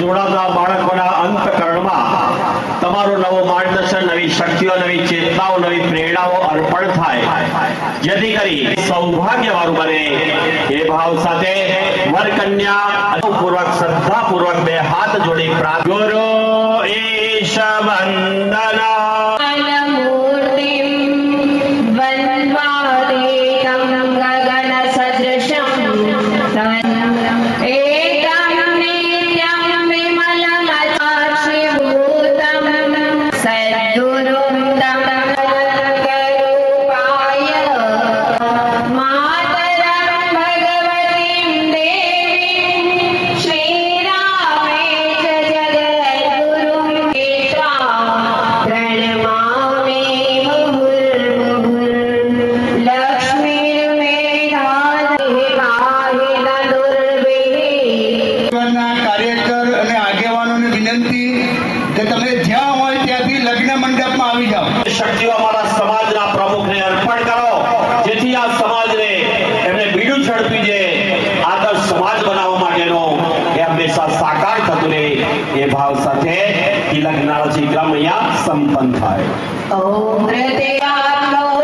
જોડાતા બાળકોના અંતકરણમાં તમારું નવું માર્ગદર્શન, નવી શક્તિઓ, નવી ચેતનાઓ, નવી પ્રેરણાઓ અર્પણ થાય, જેથી કરી સૌભાગ્યવાળું બને એ ભાવ સાથે વર કન્યા પૂર્વક શ્રદ્ધાપૂર્વક બે હાથ જોડી પ્રાર્થના. ગુરુ ઈશ વંદના શક્તિઓ અમારા સમાજના પ્રમુખને અર્પણ કરો, જેથી આ સમાજને એમને બીડું ઝડપી જે આદર્શ સમાજ બનાવવા માટેનો એ હંમેશા સાકાર થતું રહે એ ભાવ સાથે તિલક નાળજી ક્રમ અહીંયા સંપન્ન થાય. ઓમ પ્રત્યાત્મો